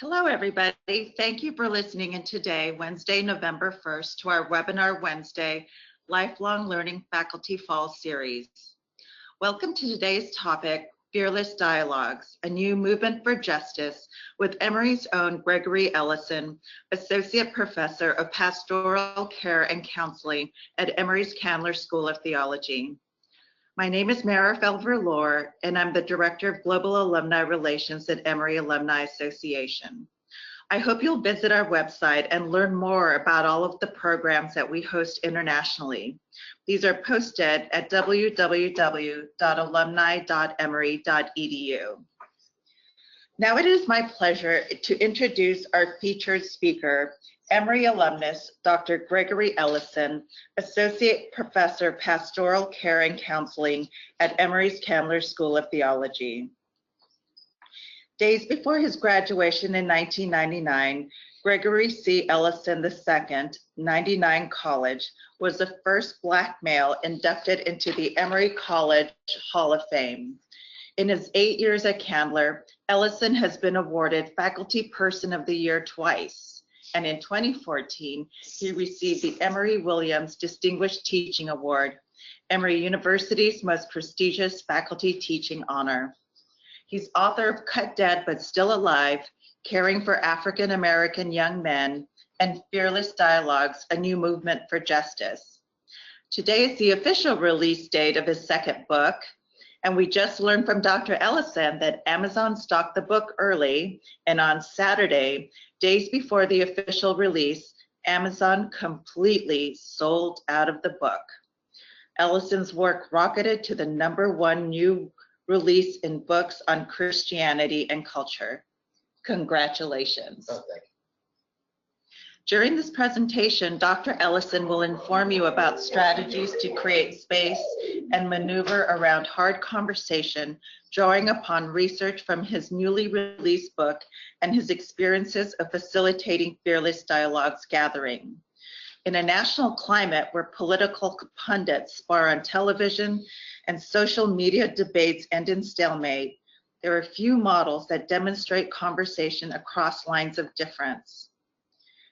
Hello, everybody. Thank you for listening in today, Wednesday, November 1st, to our Webinar Wednesday Lifelong Learning Faculty Fall Series. Welcome to today's topic, Fearless Dialogues, a new movement for justice with Emory's own Gregory Ellison, Associate Professor of Pastoral Care and Counseling at Emory's Candler School of Theology. My name is Mara Felver-Lohr, and I'm the Director of Global Alumni Relations at Emory Alumni Association. I hope you'll visit our website and learn more about all of the programs that we host internationally. These are posted at www.alumni.emory.edu. Now it is my pleasure to introduce our featured speaker, Emory alumnus, Dr. Gregory Ellison, Associate Professor of Pastoral Care and Counseling at Emory's Candler School of Theology. Days before his graduation in 1999, Gregory C. Ellison II, 99 College, was the first Black male inducted into the Emory College Hall of Fame. In his 8 years at Candler, Ellison has been awarded Faculty Person of the Year twice. And in 2014, he received the Emory Williams Distinguished Teaching Award, Emory University's most prestigious faculty teaching honor. He's author of Cut Dead But Still Alive, Caring for African American Young Men, and Fearless Dialogues, a New Movement for Justice. Today is the official release date of his second book, and we just learned from Dr. Ellison that Amazon stocked the book early, and on Saturday, days before the official release, Amazon completely sold out of the book. Ellison's work rocketed to the #1 new release in books on Christianity and culture. Congratulations. Oh, thank you. During this presentation, Dr. Ellison will inform you about strategies to create space and maneuver around hard conversation, drawing upon research from his newly released book and his experiences of facilitating Fearless Dialogues gathering. In a national climate where political pundits spar on television and social media debates end in stalemate, there are few models that demonstrate conversation across lines of difference.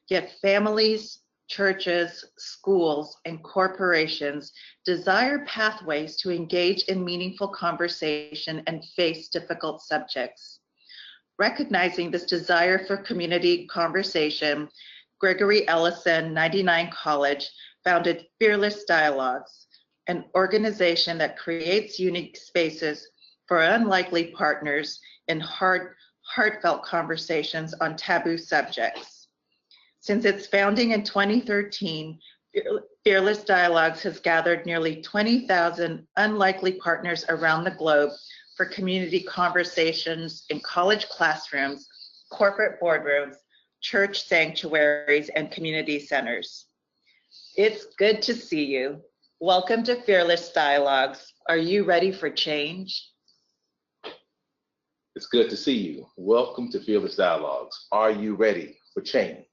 Yet families, churches, schools, and corporations desire pathways to engage in meaningful conversation and face difficult subjects. Recognizing this desire for community conversation, Gregory Ellison, 99 College, founded Fearless Dialogues, an organization that creates unique spaces for unlikely partners in heartfelt conversations on taboo subjects. Since its founding in 2013, Fearless Dialogues has gathered nearly 20,000 unlikely partners around the globe for community conversations in college classrooms, corporate boardrooms, church sanctuaries, and community centers. It's good to see you. Welcome to Fearless Dialogues. Are you ready for change? It's good to see you. Welcome to Fearless Dialogues. Are you ready for change?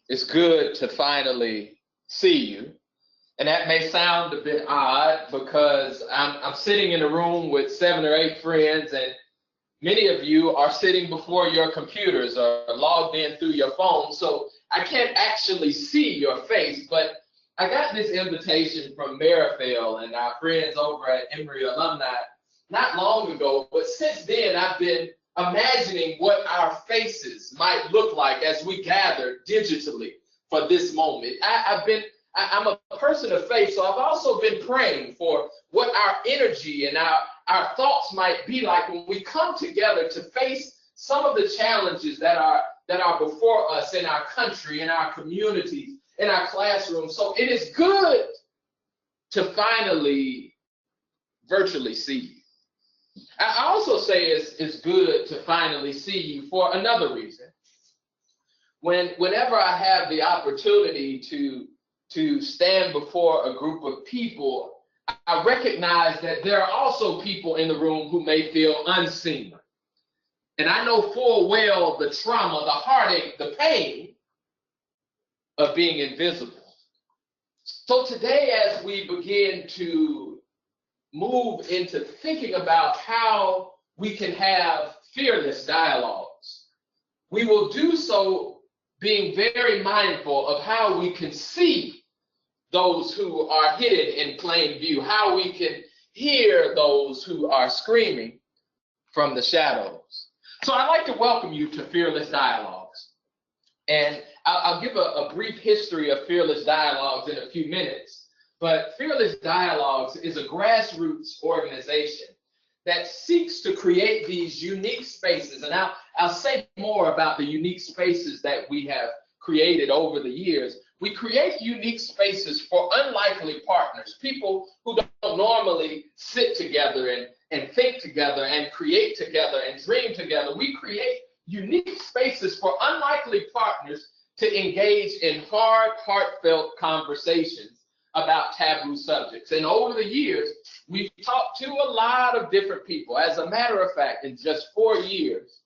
It's good to finally see you. And that may sound a bit odd because I'm sitting in a room with 7 or 8 friends, and many of you are sitting before your computers or logged in through your phone. So I can't actually see your face, but I got this invitation from Marifel and our friends over at Emory Alumni not long ago, but since then I've been imagining what our faces might look like as we gather digitally for this moment. I'm a person of faith, so I've also been praying for what our energy and our thoughts might be like when we come together to face some of the challenges that are before us in our country, in our communities, in our classrooms. So it is good to finally virtually see you. I also say it's good to finally see you for another reason. Whenever I have the opportunity to stand before a group of people, I recognize that there are also people in the room who may feel unseen. And I know full well the trauma, the heartache, the pain of being invisible. So today, as we begin to move into thinking about how we can have fearless dialogues, we will do so being very mindful of how we can see those who are hidden in plain view, how we can hear those who are screaming from the shadows. So I'd like to welcome you to Fearless Dialogues. And I'll give a brief history of Fearless Dialogues in a few minutes. But Fearless Dialogues is a grassroots organization that seeks to create these unique spaces. And I'll say more about the unique spaces that we have created over the years. We create unique spaces for unlikely partners, people who don't normally sit together and think together and create together and dream together. We create unique spaces for unlikely partners to engage in hard, heartfelt conversations about taboo subjects. And over the years, we've talked to a lot of different people. As a matter of fact, in just 4 years,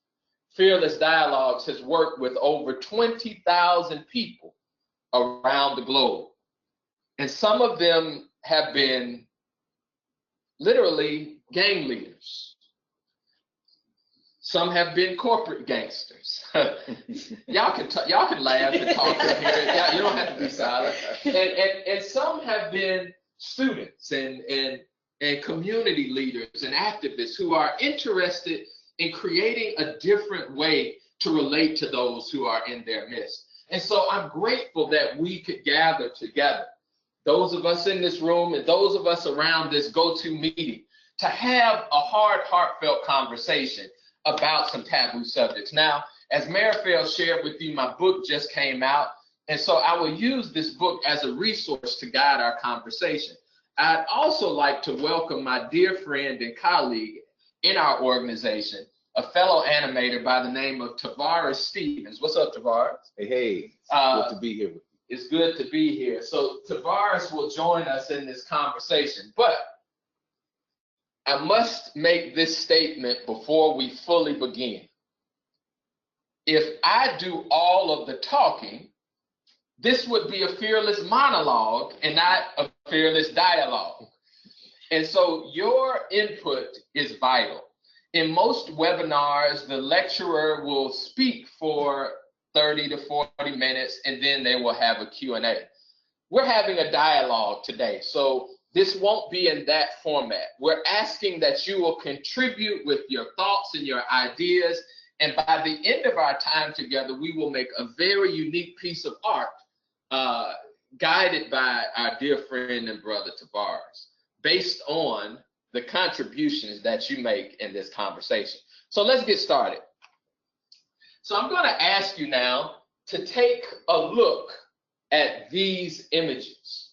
Fearless Dialogues has worked with over 20,000 people around the globe. And some of them have been literally gang leaders. Some have been corporate gangsters. y'all can laugh and talk in here. You don't have to be silent. And some have been students and community leaders and activists who are interested in creating a different way to relate to those who are in their midst. And so I'm grateful that we could gather together, those of us in this room and those of us around this go-to meeting, to have a hard, heartfelt conversation about some taboo subjects. Now, as Marifel shared with you, my book just came out, and so I will use this book as a resource to guide our conversation. I'd also like to welcome my dear friend and colleague in our organization, a fellow animator by the name of Tavares Stevens. What's up, Tavares? Hey, it's good to be here with you. It's good to be here. So Tavares will join us in this conversation, but I must make this statement before we fully begin. If I do all of the talking, this would be a fearless monologue and not a fearless dialogue. And so your input is vital. In most webinars, the lecturer will speak for 30 to 40 minutes, and then they will have a Q&A. We're having a dialogue today, so this won't be in that format. We're asking that you will contribute with your thoughts and your ideas, and by the end of our time together, we will make a very unique piece of art guided by our dear friend and brother Tavares, based on the contributions that you make in this conversation. So let's get started. So I'm going to ask you now to take a look at these images.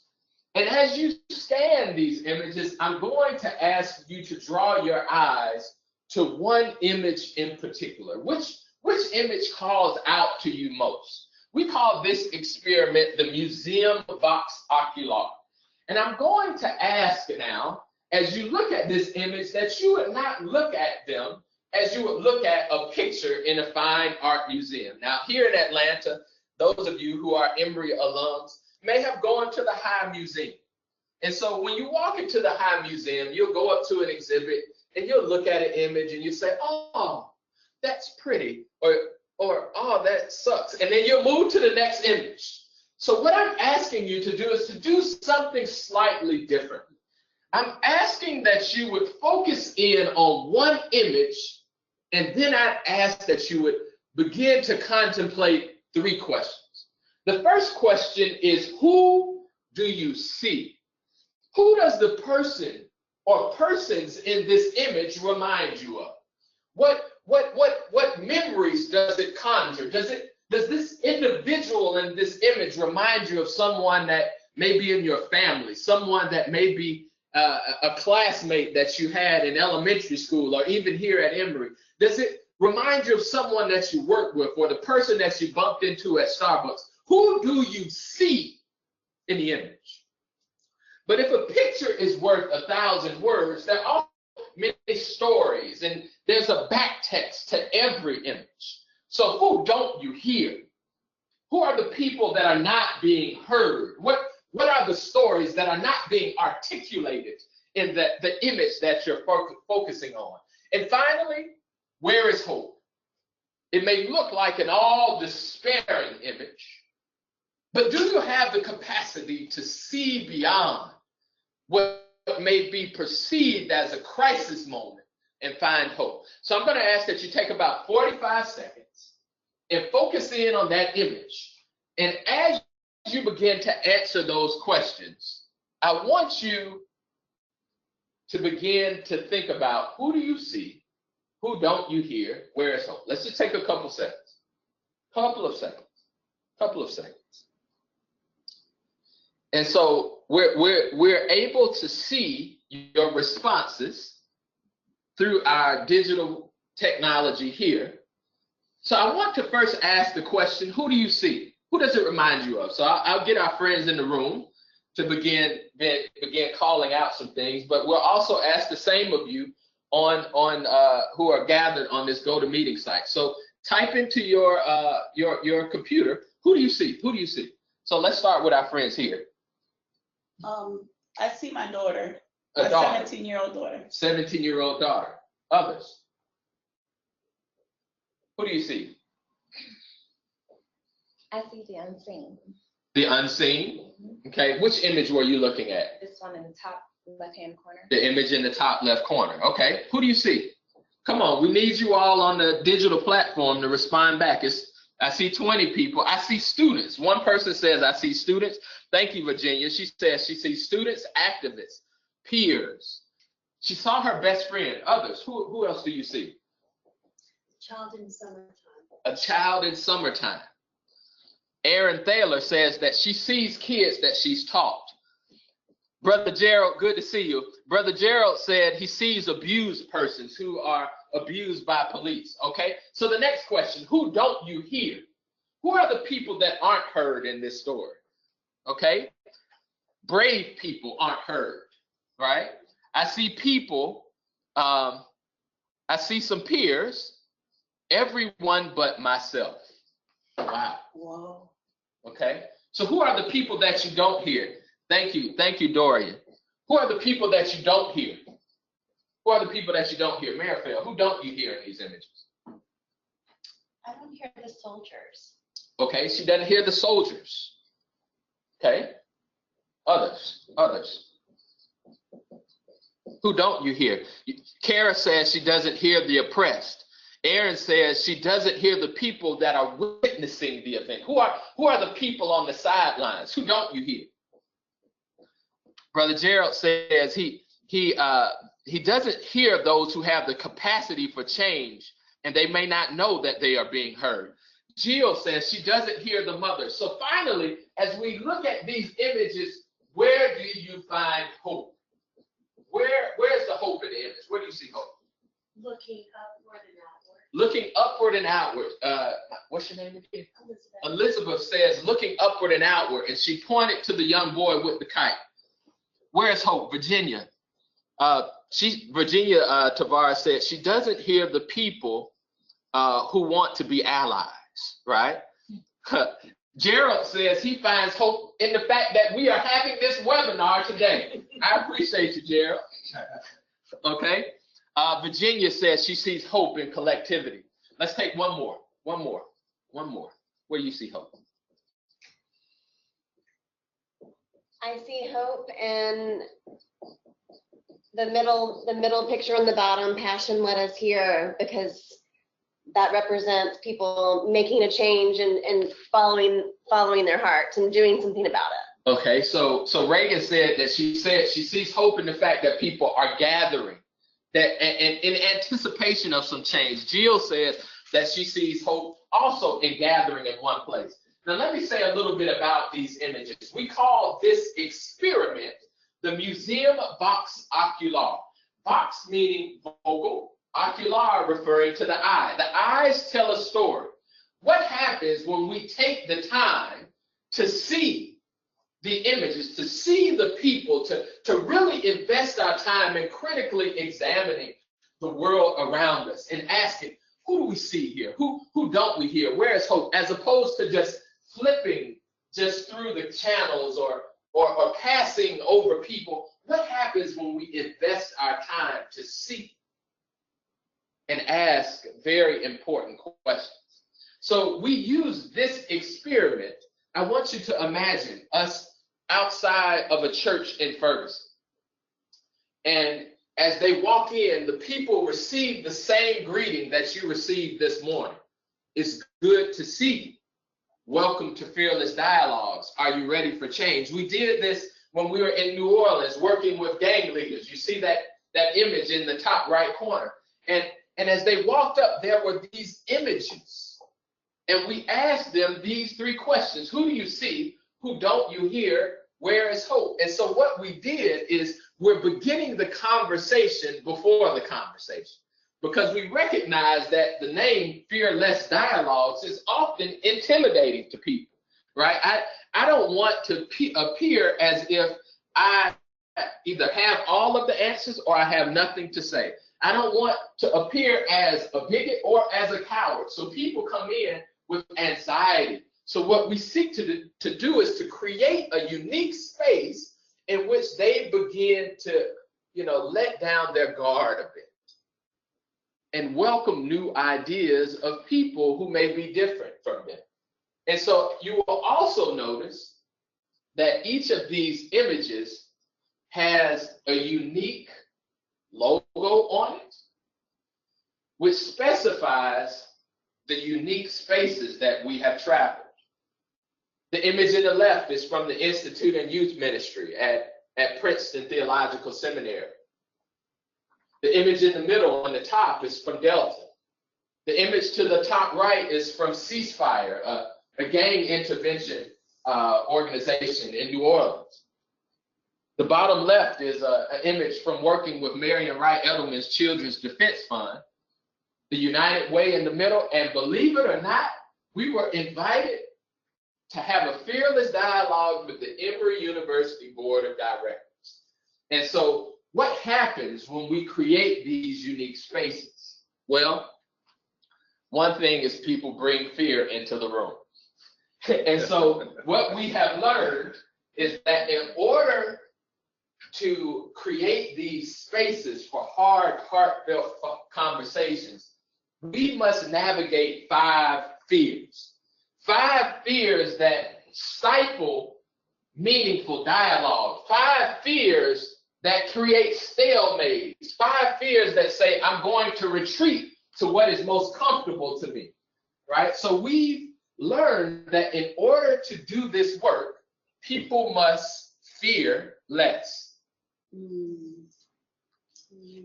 And as you scan these images, I'm going to ask you to draw your eyes to one image in particular. Which image calls out to you most? We call this experiment the Museum Vox Oculi. And I'm going to ask now, as you look at this image, that you would not look at them as you would look at a picture in a fine art museum. Now, here in Atlanta, those of you who are Emory alums may have gone to the High Museum. And so when you walk into the High Museum, you'll go up to an exhibit and you'll look at an image and you say, oh, that's pretty, or oh, that sucks. And then you'll move to the next image. So what I'm asking you to do is to do something slightly different. I'm asking that you would focus in on one image, and then I'd ask that you would begin to contemplate 3 questions. The first question is, who do you see? Who does the person or persons in this image remind you of? What memories does it conjure? Does this individual in this image remind you of someone that may be in your family, someone that may be a classmate that you had in elementary school or even here at Emory? Does it remind you of someone that you work with or the person that you bumped into at Starbucks? Who do you see in the image? But if a picture is worth 1,000 words, there are many stories and there's a back text to every image. So who don't you hear? Who are the people that are not being heard? What are the stories that are not being articulated in the image that you're focusing on? And finally, where is hope? It may look like an all despairing image, but do you have the capacity to see beyond what may be perceived as a crisis moment and find hope? So I'm going to ask that you take about 45 seconds and focus in on that image. And as you begin to answer those questions, I want you to begin to think about, who do you see? Who don't you hear? Where is hope? Let's just take a couple seconds. Couple of seconds. And so we're able to see your responses through our digital technology here. So I want to first ask the question, who do you see? Who does it remind you of? So I'll get our friends in the room to begin calling out some things, but we'll also ask the same of you on who are gathered on this GoToMeeting site. So type into your computer, who do you see? Who do you see? So let's start with our friends here. I see my daughter, A my daughter. 17-year-old daughter. 17-year-old daughter. Others? Who do you see? I see the unseen. The unseen? Okay, which image were you looking at? This one in the top left-hand corner. The image in the top left corner. Okay, who do you see? Come on, we need you all on the digital platform to respond back. I see 20 people. I see students. One person says, I see students. Thank you, Virginia. She says she sees students, activists, peers. She saw her best friend. Others. Who else do you see? Child in summertime. A child in summertime. Erin Thaler says that she sees kids that she's taught. Brother Gerald, good to see you. Brother Gerald said he sees abused persons who are abused by police. Okay, so the next question, who don't you hear? Who are the people that aren't heard in this story? Okay, brave people aren't heard, right? I see people, I see some peers, everyone but myself. Wow. Whoa. Okay, so who are the people that you don't hear? Thank you, Dorian. Who are the people that you don't hear? Who are the people that you don't hear? Marifel, who don't you hear in these images? I don't hear the soldiers. Okay, she doesn't hear the soldiers. Okay, others. Who don't you hear? Kara says she doesn't hear the oppressed. Erin says she doesn't hear the people that are witnessing the event. Who are the people on the sidelines? Who don't you hear? Brother Gerald says he doesn't hear those who have the capacity for change, and they may not know that they are being heard. Jill says she doesn't hear the mother. So finally, as we look at these images, where do you find hope? Where's the hope in the image? Where do you see hope? Looking upward and outward. Looking upward and outward. What's your name again? Elizabeth. Elizabeth says looking upward and outward, and she pointed to the young boy with the kite. Where's hope? Virginia. Virginia Tavares said she doesn't hear the people who want to be allies, right? Gerald says he finds hope in the fact that we are having this webinar today. I appreciate you, Gerald. Okay. Virginia says she sees hope in collectivity. Let's take one more. Where do you see hope? I see hope in the middle picture on the bottom, passion led us here, because that represents people making a change and following their hearts and doing something about it. Okay, so Reagan said that she sees hope in the fact that people are gathering, that and in anticipation of some change. Jill says that she sees hope also in gathering in one place. Now let me say a little bit about these images. We call this experiment the Museum Vox Ocular. Vox meaning vocal, ocular referring to the eye. The eyes tell a story. What happens when we take the time to see the images, to see the people, to really invest our time in critically examining the world around us and asking, who do we see here? Who don't we hear? Where is hope? As opposed to just flipping just through the channels or passing over people. What happens when we invest our time to see? and ask very important questions. So we use this experiment. I want you to imagine us outside of a church in Ferguson. And as they walk in, the people receive the same greeting that you received this morning. It's good to see you. Welcome to Fearless Dialogues. Are you ready for change? We did this when we were in New Orleans working with gang leaders. You see that image in the top right corner. And as they walked up, there were these images. And we asked them these three questions. Who do you see? Who don't you hear? Where is hope? And so what we did is we're beginning the conversation before the conversation, because we recognize that the name Fearless Dialogues is often intimidating to people, right? I don't want to appear as if I either have all of the answers or I have nothing to say. I don't want to appear as a bigot or as a coward. So people come in with anxiety. So what we seek to do is to create a unique space in which they begin to, let down their guard a bit and welcome new ideas of people who may be different from them. And so you will also notice that each of these images has a unique logo on it, which specifies the unique spaces that we have traveled. The image in the left is from the Institute and Youth Ministry at Princeton Theological Seminary. The image in the middle on the top is from Delta. The image to the top right is from Ceasefire, a gang intervention organization in New Orleans. The bottom left is an image from working with Marian Wright Edelman's Children's Defense Fund. The United Way in the middle, and believe it or not, we were invited to have a fearless dialogue with the Emory University Board of Directors. And so what happens when we create these unique spaces? Well, one thing is people bring fear into the room. And so what we have learned is that in order to create these spaces for hard, heartfelt conversations, we must navigate 5 fears. 5 fears that stifle meaningful dialogue. 5 fears that create stalemates. 5 fears that say, I'm going to retreat to what is most comfortable to me, right? So we've learned that in order to do this work, people must fear less.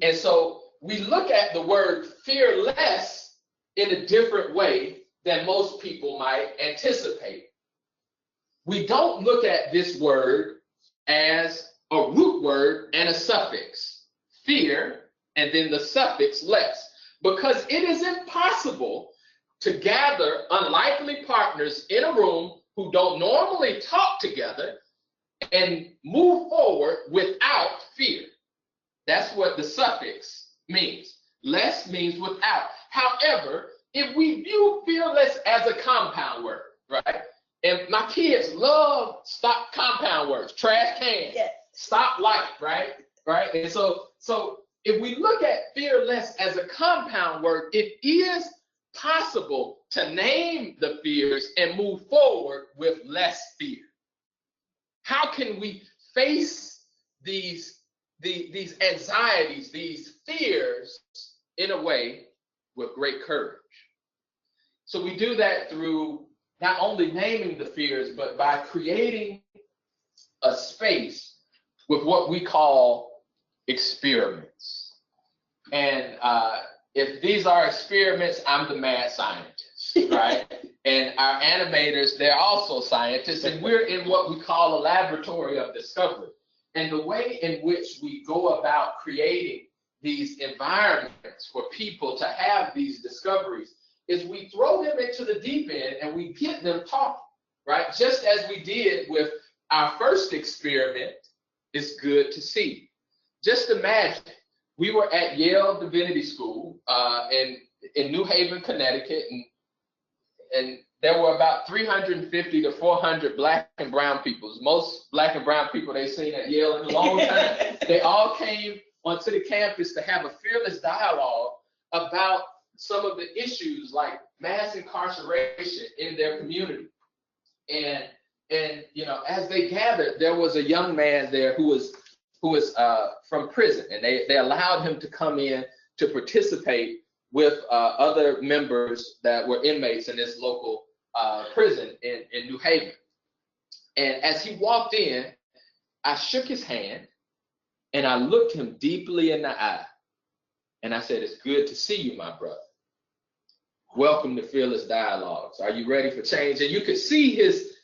And so we look at the word fearless in a different way than most people might anticipate. We don't look at this word as a root word and a suffix, fear, and then the suffix less, because it is impossible to gather unlikely partners in a room who don't normally talk together and move forward without fear. That's what the suffix means. Less means without. However, if we view fearless as a compound word, right? And my kids love stop compound words, trash can, Yes. stop light, right? And so if we look at fearless as a compound word, it is possible to name the fears and move forward with less fear. How can we face these anxieties, these fears in a way with great courage? So we do that through not only naming the fears, but by creating a space with what we call experiments. And if these are experiments, I'm the mad scientist, right? And our animators, they're also scientists, and we're in what we call a laboratory of discovery. And the way in which we go about creating these environments for people to have these discoveries is we throw them into the deep end and we get them talking, right? Just as we did with our first experiment, It's Good to See. Just imagine, we were at Yale Divinity School in New Haven, Connecticut, and there were about 350 to 400 black and brown people. Most black and brown people they've seen at Yale in a long time. They all came onto the campus to have a fearless dialogue about some of the issues like mass incarceration in their community. And you know, as they gathered, there was a young man there who was from prison, and they allowed him to come in to participate with other members that were inmates in this local prison in New Haven. And as he walked in, I shook his hand and I looked him deeply in the eye. And I said, "It's good to see you, my brother. Welcome to Fearless Dialogues. Are you ready for change?" And you could see his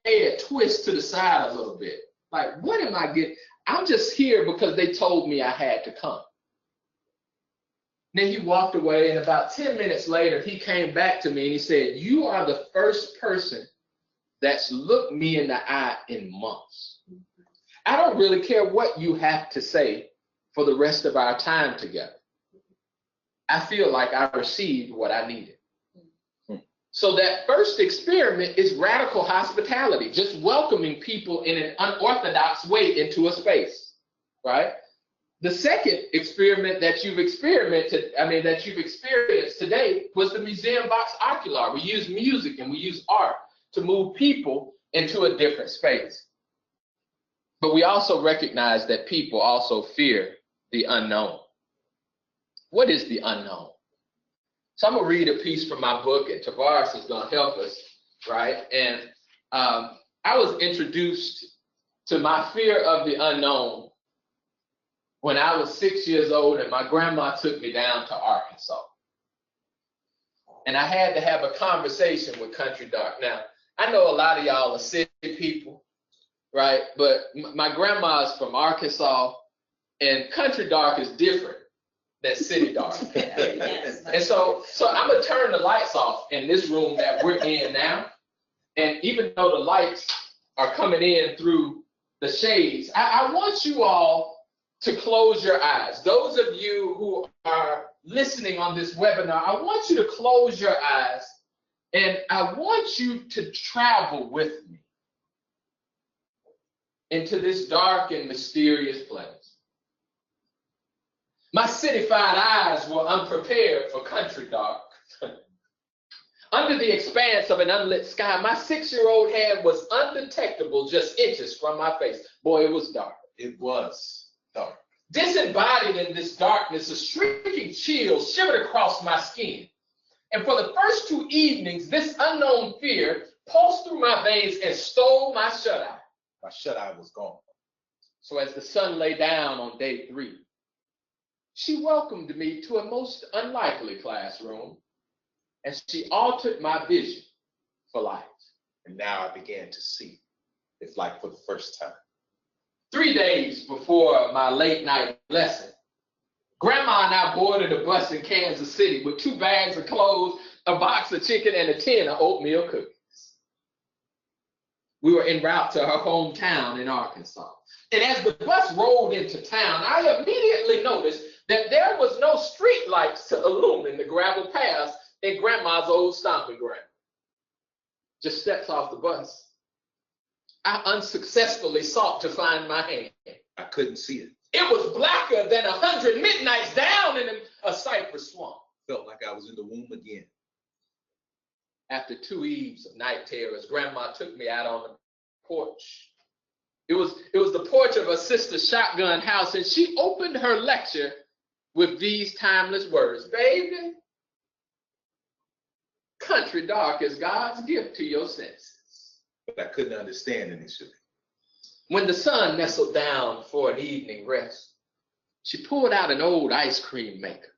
head twist to the side a little bit. Like, what am I getting? I'm just here because they told me I had to come. Then he walked away, and about 10 minutes later, he came back to me and he said, "You are the first person that's looked me in the eye in months. I don't really care what you have to say for the rest of our time together. I feel like I received what I needed." So that first experiment is radical hospitality, just welcoming people in an unorthodox way into a space, right? The second experiment that you've experienced today was the Museum Box Ocular. We use music and we use art to move people into a different space. But we also recognize that people also fear the unknown. What is the unknown? So I'm gonna read a piece from my book, and Tavares is gonna help us, right? And I was introduced to my fear of the unknown when I was 6 years old, and my grandma took me down to Arkansas. And I had to have a conversation with Country Dark. Now, I know a lot of y'all are city people, right? But my grandma's from Arkansas, and Country Dark is different than City Dark. Yes. And so I'm gonna turn the lights off in this room that we're in now. And even though the lights are coming in through the shades, I want you all to close your eyes. Those of you who are listening on this webinar, I want you to close your eyes, and I want you to travel with me into this dark and mysterious place. My cityfied eyes were unprepared for Country Dark. Under the expanse of an unlit sky, my 6-year-old hand was undetectable just inches from my face. Boy, it was dark. It was dark. Disembodied in this darkness, a shrieking chill shivered across my skin. And for the first 2 evenings, this unknown fear pulsed through my veins and stole my shut-eye. My shut-eye was gone. So as the sun lay down on day 3, she welcomed me to a most unlikely classroom, and she altered my vision for life. And now I began to see, if like for the first time. 3 days before my late night lesson, Grandma and I boarded a bus in Kansas City with 2 bags of clothes, a box of chicken, and a tin of oatmeal cookies. We were en route to her hometown in Arkansas. And as the bus rolled into town, I immediately noticed that there was no street lights to illumine the gravel paths in Grandma's old stomping ground. Just steps off the bus, I unsuccessfully sought to find my hand. I couldn't see it. It was blacker than 100 midnights down in a cypress swamp. Felt like I was in the womb again. After 2 eves of night terrors, Grandma took me out on the porch. It was the porch of her sister's shotgun house, and she opened her lecture with these timeless words. Baby, Country Dark is God's gift to your senses. But I couldn't understand initially. When the sun nestled down for an evening rest, she pulled out an old ice cream maker,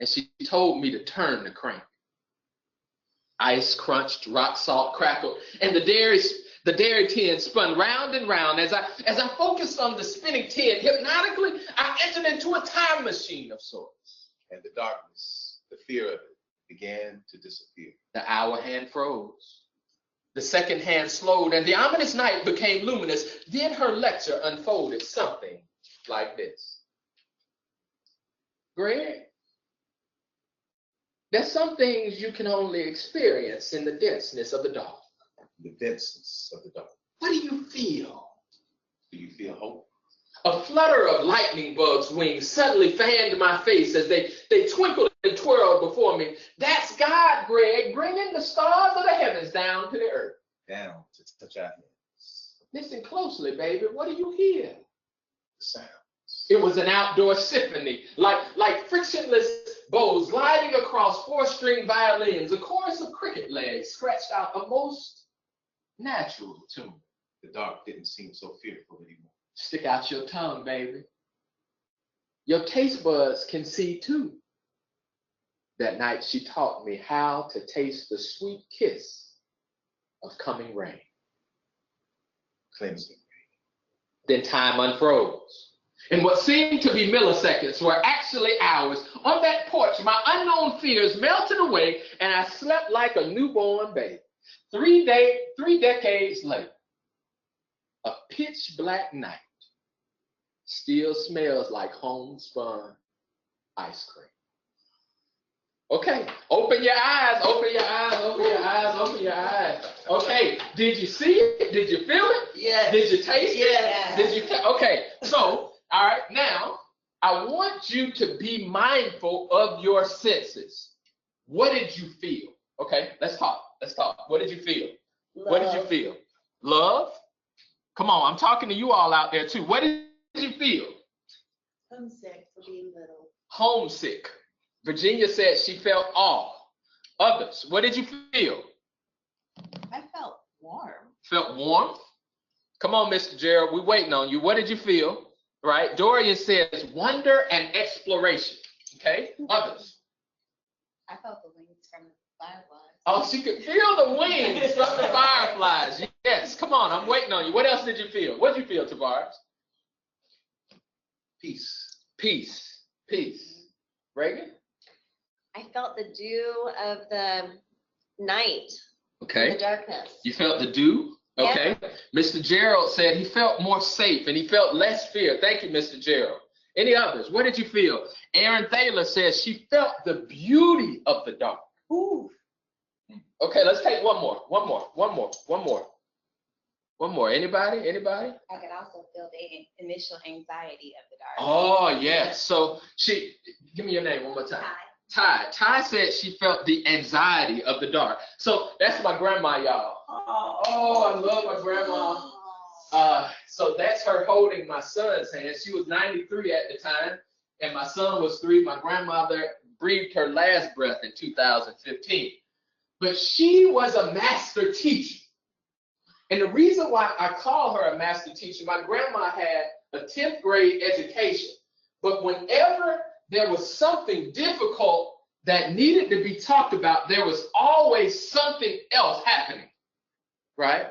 and she told me to turn the crank. Ice crunched, rock salt crackled, and the dairy tin spun round and round. As I focused on the spinning tin, hypnotically, I entered into a time machine of sorts. And the darkness, the fear of it, began to disappear. The hour hand froze. The second hand slowed, and the ominous night became luminous. Then her lecture unfolded something like this. Greg, there's some things you can only experience in the denseness of the dark. The denseness of the dark. What do you feel? Do you feel hope? A flutter of lightning bugs' wings suddenly fanned my face as they twinkled swirled before me. That's God, Greg, bringing the stars of the heavens down to the earth. Down to touch our hands. Listen closely, baby. What do you hear? The sound. It was an outdoor symphony, like frictionless bows gliding across four-string violins, a chorus of cricket legs scratched out a most natural tune. The dark didn't seem so fearful anymore. Stick out your tongue, baby. Your taste buds can see too. That night she taught me how to taste the sweet kiss of coming rain. Cleansing. Then time unfroze. And what seemed to be milliseconds were actually hours. On that porch, my unknown fears melted away, and I slept like a newborn baby. 3 decades later, a pitch black night still smells like homespun ice cream. Okay, open your eyes, open your eyes, open your eyes, open your eyes. Okay, did you see it? Did you feel it? Yes. Did you taste it? Yes. Did you? Okay, so, all right, now, I want you to be mindful of your senses. What did you feel? Okay, let's talk. Let's talk. What did you feel? What did you feel? Love? Come on, I'm talking to you all out there too. What did you feel? Homesick for being little. Homesick. Virginia said she felt awe. Others, what did you feel? I felt warm. Felt warmth? Come on, Mr. Gerald, we're waiting on you. What did you feel? Right? Dorian says wonder and exploration. Okay? Others. I felt the wings from the fireflies. Oh, she could feel the wings from the fireflies. Yes, come on, I'm waiting on you. What else did you feel? What did you feel, Tavares? Peace. Peace. Peace. Reagan? I felt the dew of the night, Okay. the darkness. You felt the dew? Okay. Yeah. Mr. Gerald said he felt more safe and he felt less fear. Thank you, Mr. Gerald. Any others? What did you feel? Aaron Thaler says she felt the beauty of the dark. Ooh. Okay, let's take one more. Anybody? I could also feel the initial anxiety of the dark. Oh, yes. So give me your name one more time. Ty said she felt the anxiety of the dark. So that's my grandma, y'all. Oh, I love my grandma. So that's her holding my son's hand. She was 93 at the time, and my son was 3. My grandmother breathed her last breath in 2015. But she was a master teacher. And the reason why I call her a master teacher, my grandma had a 10th grade education. But whenever there was something difficult that needed to be talked about, there was always something else happening, right?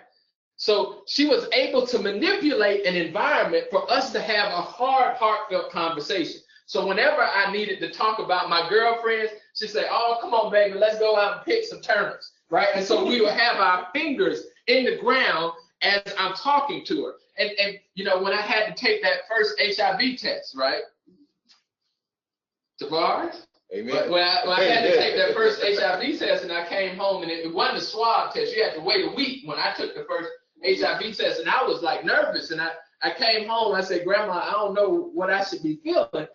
So she was able to manipulate an environment for us to have a heartfelt conversation. So whenever I needed to talk about my girlfriends, she'd say, oh, come on, baby, let's go out and pick some turnips, right? And so we would have our fingers in the ground as I'm talking to her. And you know, when I had to take that first HIV test, right? Tavares? Amen. When I had to take that first HIV test and I came home and it wasn't a swab test. You had to wait a week when I took the first HIV test, and I was like nervous. And I came home, I said, Grandma, I don't know what I should be feeling.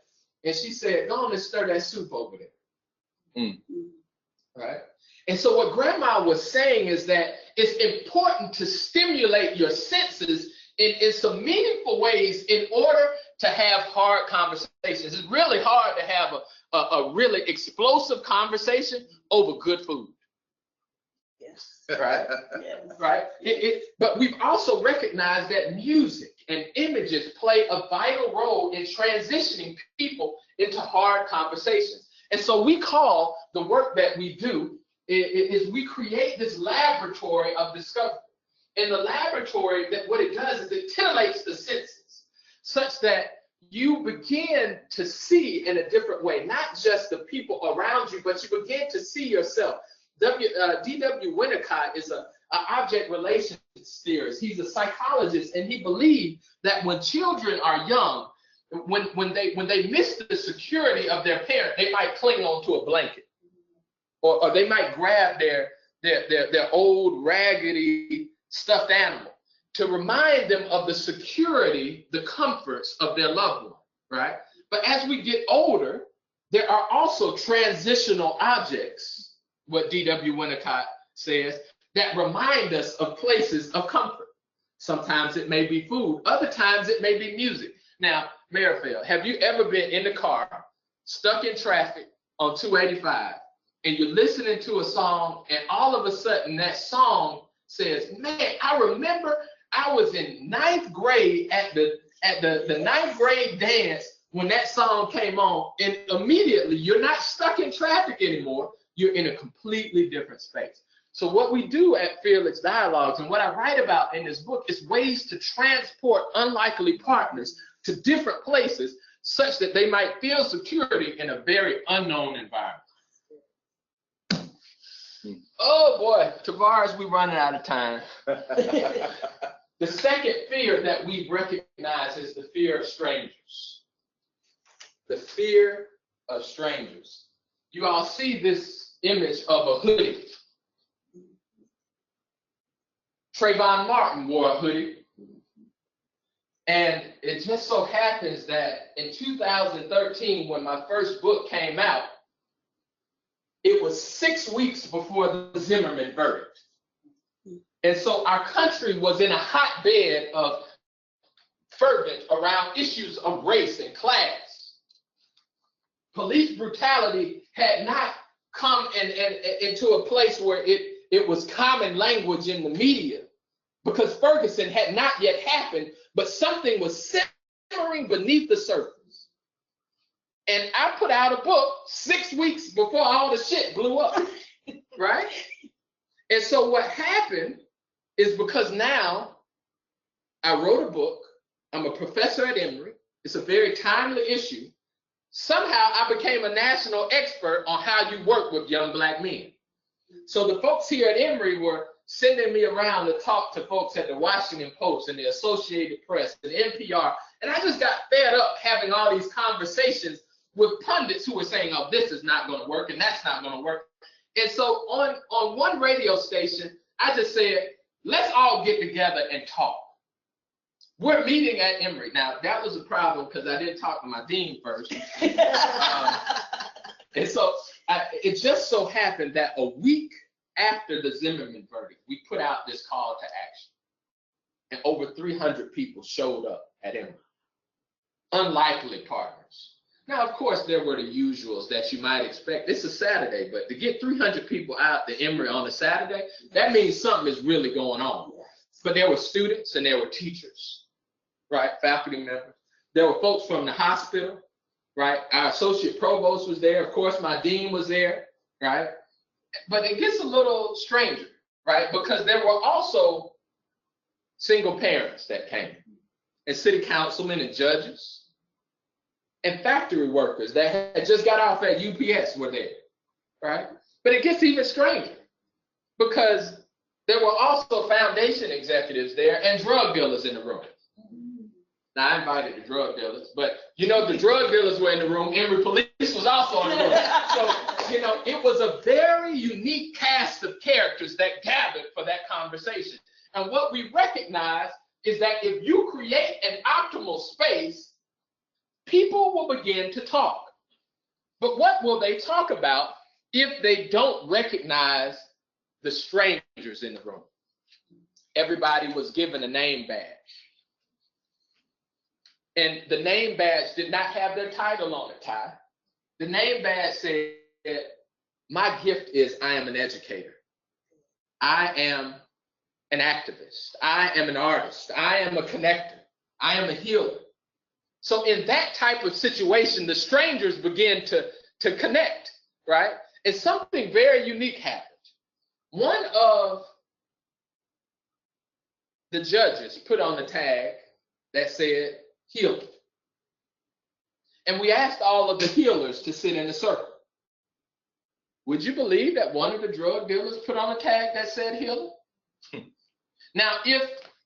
And she said, go on and stir that soup over there. Right? And so what Grandma was saying is that it's important to stimulate your senses in some meaningful ways in order to have hard conversations. It's really hard to have a really explosive conversation over good food. Yes. Right? Yes. Right? But we've also recognized that music and images play a vital role in transitioning people into hard conversations. And so we call the work that we do is we create this laboratory of discovery. In the laboratory, that what it does is it titillates the senses such that you begin to see in a different way, not just the people around you, but you begin to see yourself. D.W. Winnicott is an object relations theorist. He's a psychologist, and he believed that when children are young, when they miss the security of their parent, they might cling onto a blanket, or they might grab their old raggedy stuffed animal to remind them of the security, the comforts of their loved one, right? But as we get older, there are also transitional objects, what D.W. Winnicott says, that remind us of places of comfort. Sometimes it may be food, other times it may be music. Now, Merrifield, have you ever been in the car, stuck in traffic on 285, and you're listening to a song, and all of a sudden that song says, man, I remember I was in ninth grade at the ninth grade dance when that song came on, and immediately you're not stuck in traffic anymore, you're in a completely different space. So what we do at Fearless Dialogues, and what I write about in this book, is ways to transport unlikely partners to different places such that they might feel security in a very unknown environment. Oh boy, Tavares, we're running out of time. The second fear that we recognize is the fear of strangers. The fear of strangers. You all see this image of a hoodie. Trayvon Martin wore a hoodie. And it just so happens that in 2013, when my first book came out, it was 6 weeks before the Zimmerman verdict. And so our country was in a hotbed of fervent around issues of race and class. Police brutality had not come into a place where it was common language in the media, because Ferguson had not yet happened, but something was simmering beneath the surface. And I put out a book 6 weeks before all the shit blew up, right? And so what happened is, because now I wrote a book, I'm a professor at Emory, it's a very timely issue, somehow I became a national expert on how you work with young Black men. So the folks here at Emory were sending me around to talk to folks at the Washington Post and the Associated Press and NPR. And I just got fed up having all these conversations with pundits who were saying, oh, this is not going to work and that's not going to work. And so on one radio station, I just said, let's all get together and talk. We're meeting at Emory. Now, that was a problem because I didn't talk to my dean first. And so it just so happened that a week after the Zimmerman verdict, we put out this call to action. And over 300 people showed up at Emory. Unlikely partners. Now, of course, there were the usuals that you might expect. It's a Saturday, but to get 300 people out to Emory on a Saturday, that means something is really going on. But there were students and there were teachers, right? Faculty members. There were folks from the hospital, right? Our associate provost was there. Of course, my dean was there, right? But it gets a little stranger, right? Because there were also single parents that came, and city councilmen and judges, and factory workers that had just got off at UPS were there, right? But it gets even stranger because there were also foundation executives there and drug dealers in the room. Now, I invited the drug dealers, but you know, the drug dealers were in the room. Emory police was also in the room. So, you know, it was a very unique cast of characters that gathered for that conversation. And what we recognize is that if you create an optimal space, people will begin to talk. But what will they talk about if they don't recognize the strangers in the room? Everybody was given a name badge. And the name badge did not have their title on it, Ty. The name badge said, my gift is I am an educator. I am an activist. I am an artist. I am a connector. I am a healer. So in that type of situation, the strangers begin to connect, right? And something very unique happened. One of the judges put on the tag that said healer. And we asked all of the healers to sit in a circle. Would you believe that one of the drug dealers put on a tag that said healer? Now, if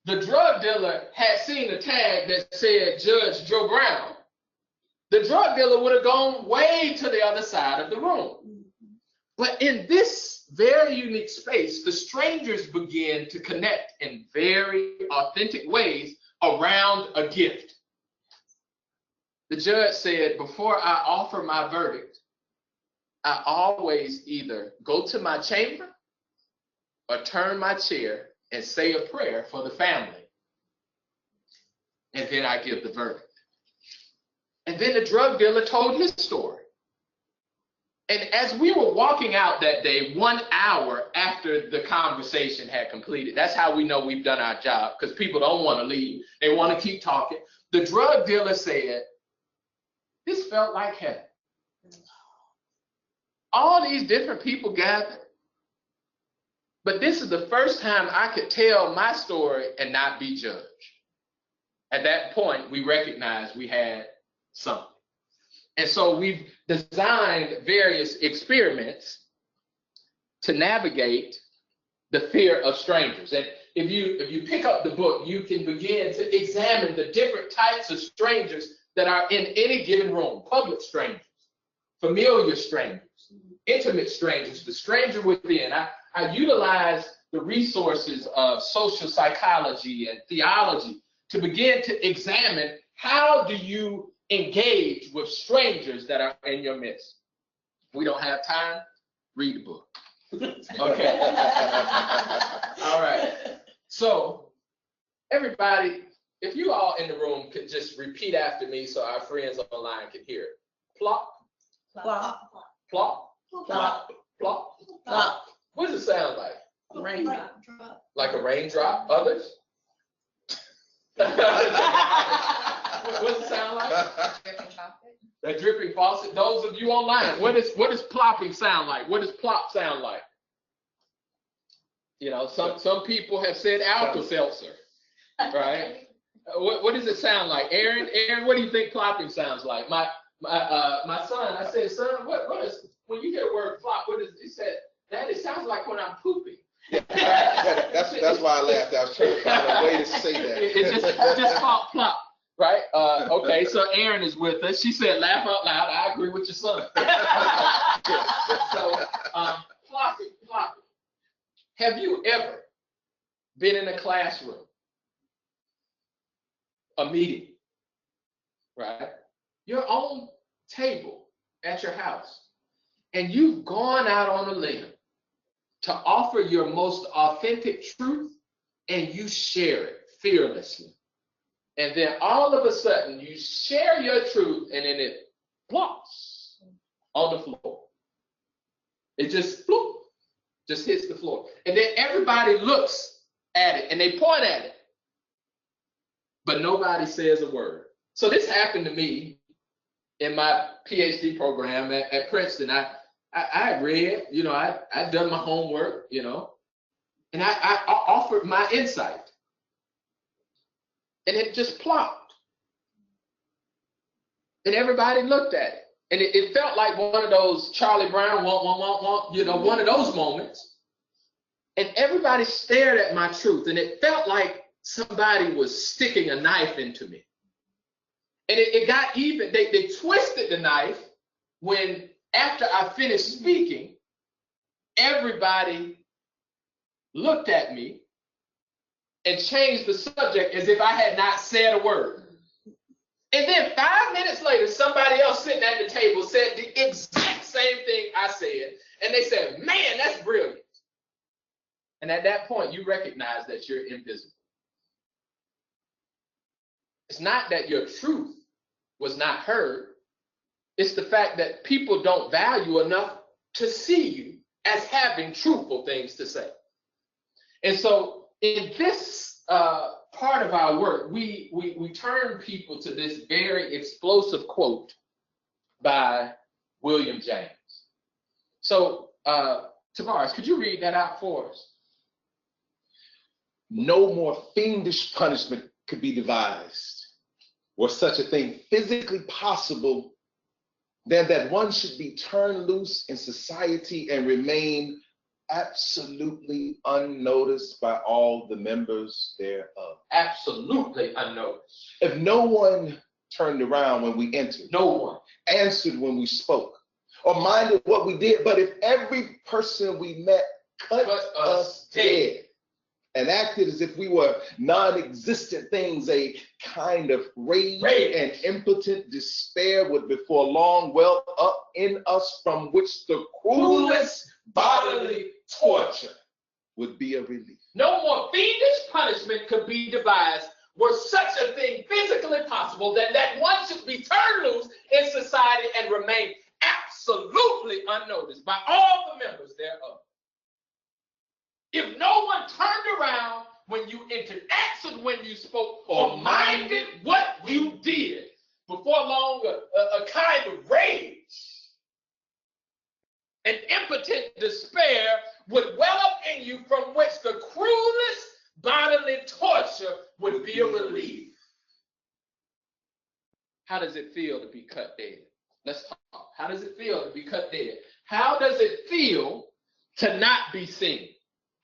the drug dealer had seen a tag that said Judge Joe Brown, the drug dealer would have gone way to the other side of the room. But in this very unique space, the strangers begin to connect in very authentic ways around a gift. The judge said, before I offer my verdict, I always either go to my chamber or turn my chair and say a prayer for the family. And then I give the verdict. And then the drug dealer told his story. And as we were walking out that day, 1 hour after the conversation had completed, that's how we know we've done our job, because people don't want to leave. They want to keep talking. The drug dealer said, this felt like heaven. All these different people gathered. But this is the first time I could tell my story and not be judged. At that point, we recognized we had something. And so we've designed various experiments to navigate the fear of strangers. And if you pick up the book, you can begin to examine the different types of strangers that are in any given room. Public strangers, familiar strangers, intimate strangers, the stranger within. I utilize the resources of social psychology and theology to begin to examine how do you engage with strangers that are in your midst. If we don't have time, read the book. Okay. All right. So everybody, if you all in the room could just repeat after me so our friends online can hear it. Plop, Plop, plop, plop, plop, plop. What does it sound like? raindrop. Like a raindrop? Others? What does it sound like? That dripping faucet. Those of you online, what does plopping sound like? What does plop sound like? You know, some people have said Alka-Seltzer, right? What does it sound like? Aaron, what do you think plopping sounds like? My son, I said, son, what is, when you hear the word plop, what is, he said, Dad, it sounds like when I'm pooping. That's why I laughed. I was trying to find a way to say that. It just plop, plop, right? Okay, so Aaron is with us. She said, laugh out loud. I agree with your son. So, plopping. Have you ever been in a classroom, a meeting, right? Your own table at your house, and you've gone out on a limb to offer your most authentic truth, and you share it fearlessly. And then all of a sudden, you share your truth, and then it plops on the floor. It just floop, just hits the floor. And then everybody looks at it, and they point at it. But nobody says a word. So this happened to me in my PhD program at Princeton. I read, you know, I'd done my homework, you know, and I offered my insight. And it just plopped. And everybody looked at it. And it felt like one of those Charlie Brown, you know, one of those moments. And everybody stared at my truth. And it felt like somebody was sticking a knife into me. And it got even, they twisted the knife when, after I finished speaking, everybody looked at me and changed the subject as if I had not said a word. And then 5 minutes later, somebody else sitting at the table said the exact same thing I said. And they said, man, that's brilliant. And at that point, you recognize that you're invisible. It's not that your truth was not heard. It's the fact that people don't value enough to see you as having truthful things to say. And so in this part of our work, we turn people to this very explosive quote by William James. So Tavares, could you read that out for us? No more fiendish punishment could be devised, or such a thing physically possible, than that one should be turned loose in society and remain absolutely unnoticed by all the members thereof. Absolutely unnoticed. If no one turned around when we entered, No one answered when we spoke, or minded what we did, but if every person we met cut us dead, and acted as if we were non-existent things, a kind of rage and impotent despair would before long well up in us, from which the cruelest bodily torture would be a relief. No more fiendish punishment could be devised were such a thing physically possible that one should be turned loose in society and remain absolutely unnoticed by all the members thereof. If no one turned around when you entered, answered when you spoke, or minded what you did, before long a kind of rage and impotent despair would well up in you, from which the cruelest bodily torture would be a relief. How does it feel to be cut dead? Let's talk. How does it feel to be cut dead? How does it feel to not be seen?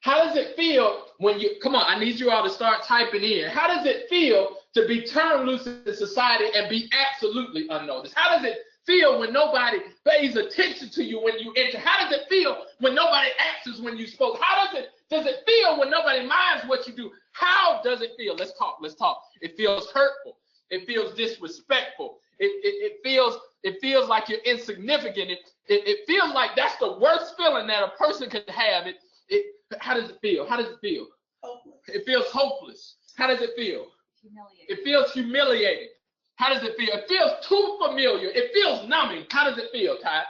How does it feel when you, come on, I need you all to start typing in. How does it feel to be turned loose in society and be absolutely unnoticed? How does it feel when nobody pays attention to you when you enter? How does it feel when nobody answers when you spoke? How does it feel when nobody minds what you do? How does it feel? Let's talk. It feels hurtful. It feels disrespectful. It feels like you're insignificant. It feels like that's the worst feeling that a person could have. How does it feel? How does it feel? Hopeless. It feels hopeless. How does it feel? Humiliating. It feels humiliating. How does it feel? It feels too familiar. It feels numbing. How does it feel, Ty?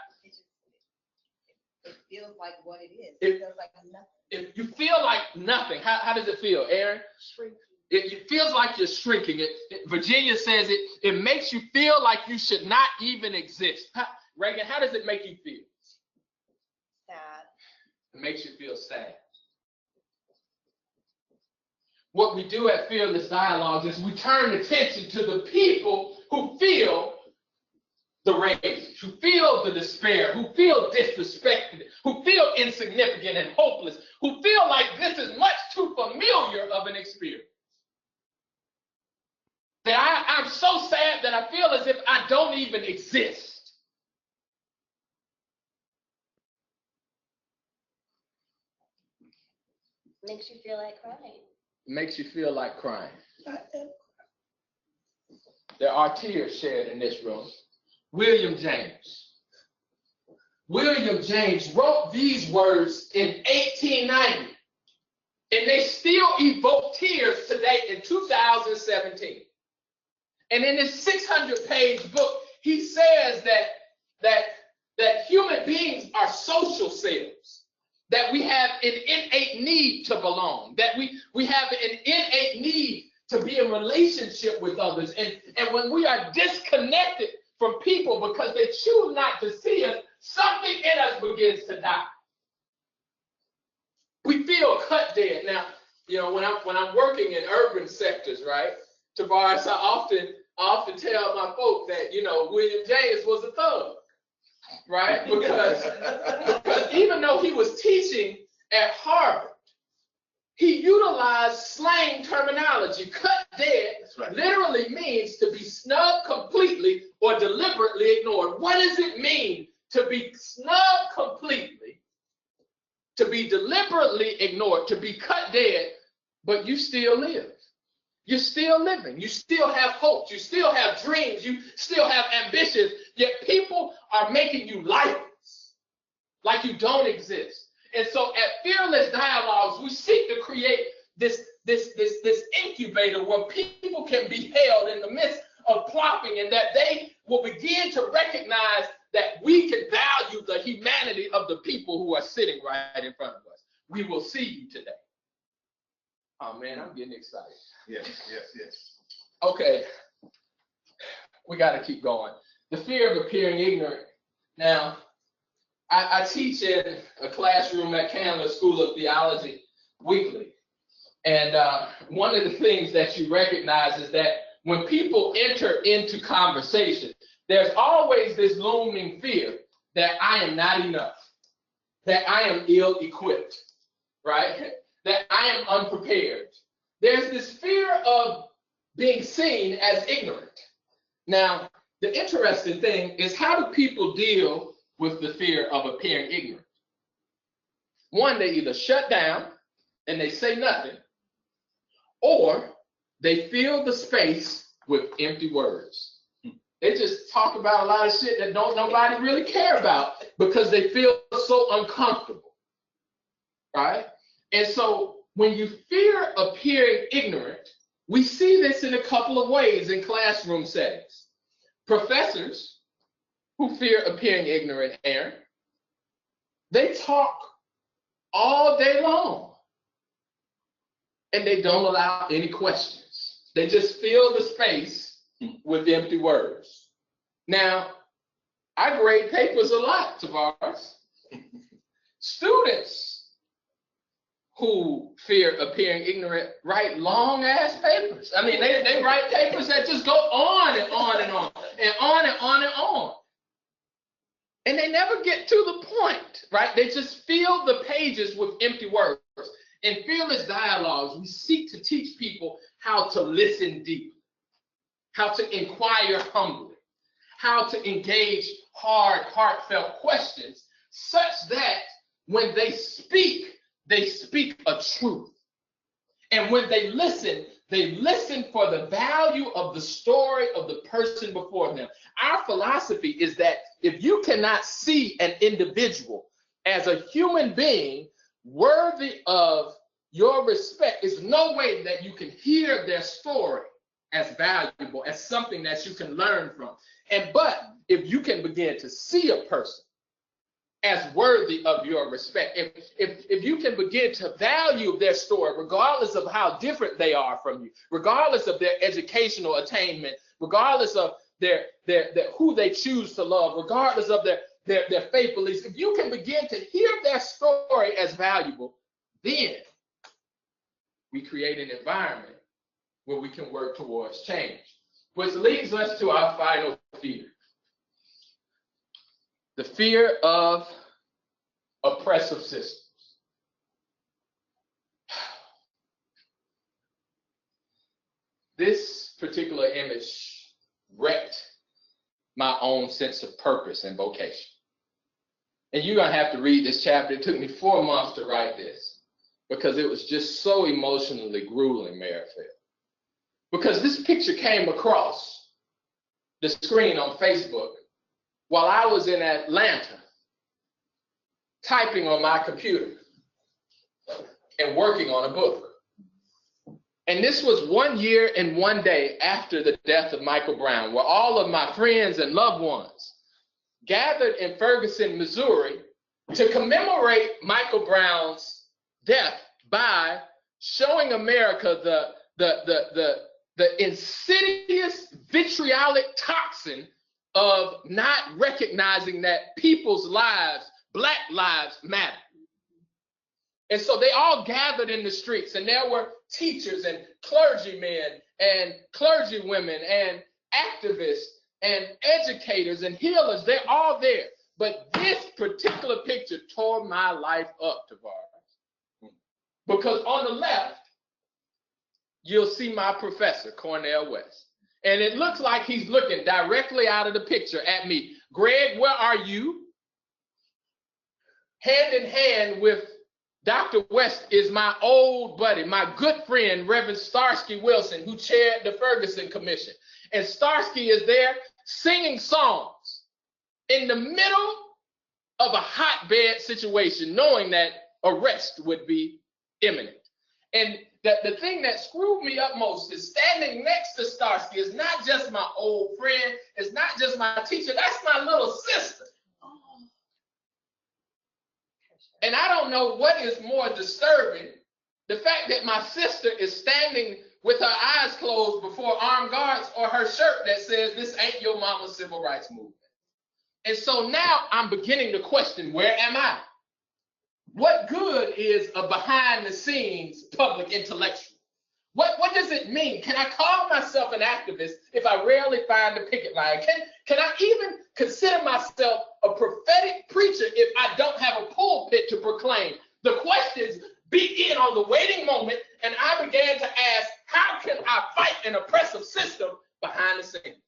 It feels like what it is. It feels like nothing. If you feel like nothing, how does it feel, Aaron? Shrinking. It feels like you're shrinking. Virginia says it makes you feel like you should not even exist. Reagan, how does it make you feel? Sad. It makes you feel sad. What we do at Fearless Dialogues is we turn attention to the people who feel the rage, who feel the despair, who feel disrespected, who feel insignificant and hopeless, who feel like this is much too familiar of an experience. That I'm so sad that I feel as if I don't even exist. Makes you feel like crying. Makes you feel like crying. There are tears shared in this room. William James wrote these words in 1890, and they still evoke tears today in 2017. And in his 600-page book, he says that human beings are social selves. That we have an innate need to belong, that we have an innate need to be in relationship with others. And when we are disconnected from people because they choose not to see us, something in us begins to die. We feel cut dead. Now, you know, when I'm working in urban sectors, right, Tavares, I often tell my folk that, you know, William James was a thug. Right? Because even though he was teaching at Harvard, he utilized slang terminology. Cut dead literally means to be snubbed completely or deliberately ignored. What does it mean to be snubbed completely, to be deliberately ignored, to be cut dead, but you still live? You're still living. You still have hopes. You still have dreams. You still have ambitions. Yet people are making you lifeless, like you don't exist. And so at Fearless Dialogues, we seek to create this incubator where people can be held in the midst of plopping, and that they will begin to recognize that we can value the humanity of the people who are sitting right in front of us. We will see you today. Oh man, I'm getting excited. Yes. Okay, we got to keep going. The fear of appearing ignorant. Now, I teach in a classroom at Candler School of Theology weekly. And one of the things that you recognize is that when people enter into conversation, there's always this looming fear that I am not enough, that I am ill-equipped, right? That I am unprepared. There's this fear of being seen as ignorant. Now, the interesting thing is, how do people deal with the fear of appearing ignorant? One, they either shut down and they say nothing, or they fill the space with empty words. They just talk about a lot of shit that don't nobody really care about because they feel so uncomfortable, right? And so when you fear appearing ignorant, we see this in a couple of ways in classroom settings. Professors who fear appearing ignorant, Aaron, they talk all day long and they don't allow any questions. They just fill the space with empty words. Now, I grade papers a lot, Tavares. Students who fear appearing ignorant write long ass papers. I mean, they write papers that just go on and on and on and on and on and on. And they never get to the point, right? They just fill the pages with empty words. In Fearless Dialogues, we seek to teach people how to listen deeply, how to inquire humbly, how to engage hard, heartfelt questions, such that when they speak a truth. And when they listen for the value of the story of the person before them. Our philosophy is that if you cannot see an individual as a human being worthy of your respect, there's no way that you can hear their story as valuable, as something that you can learn from. But if you can begin to see a person as worthy of your respect, if you can begin to value their story, regardless of how different they are from you, regardless of their educational attainment, regardless of their who they choose to love, regardless of their faith beliefs, if you can begin to hear their story as valuable, then we create an environment where we can work towards change. Which leads us to our final fear. The fear of oppressive systems. This particular image wrecked my own sense of purpose and vocation. And you're going to have to read this chapter. It took me 4 months to write this because it was just so emotionally grueling, Mayor Phil. Because this picture came across the screen on Facebook while I was in Atlanta typing on my computer and working on a book. And this was 1 year and 1 day after the death of Michael Brown, where all of my friends and loved ones gathered in Ferguson, Missouri to commemorate Michael Brown's death by showing America the insidious vitriolic toxin of not recognizing that people's lives, Black lives, matter. And so they all gathered in the streets, and there were teachers and clergymen and clergywomen and activists and educators and healers. They're all there. But this particular picture tore my life up, Tavares. Because on the left, you'll see my professor, Cornell West. And it looks like he's looking directly out of the picture at me. Greg, where are you? Hand in hand with Dr. West is my old buddy, my good friend, Reverend Starsky Wilson, who chaired the Ferguson Commission. And Starsky is there singing songs in the middle of a hotbed situation, knowing that arrest would be imminent. And the thing that screwed me up most is standing next to Starsky is not just my old friend, it's not just my teacher, that's my little sister. And I don't know what is more disturbing, the fact that my sister is standing with her eyes closed before armed guards, or her shirt that says, "This ain't your mama's civil rights movement." And so now I'm beginning to question, where am I? What good is a behind the scenes public intellectual? What does it mean? Can I call myself an activist if I rarely find a picket line? Can I even consider myself a prophetic preacher if I don't have a pulpit to proclaim? The questions begin on the waiting moment, and I began to ask, how can I fight an oppressive system behind the scenes?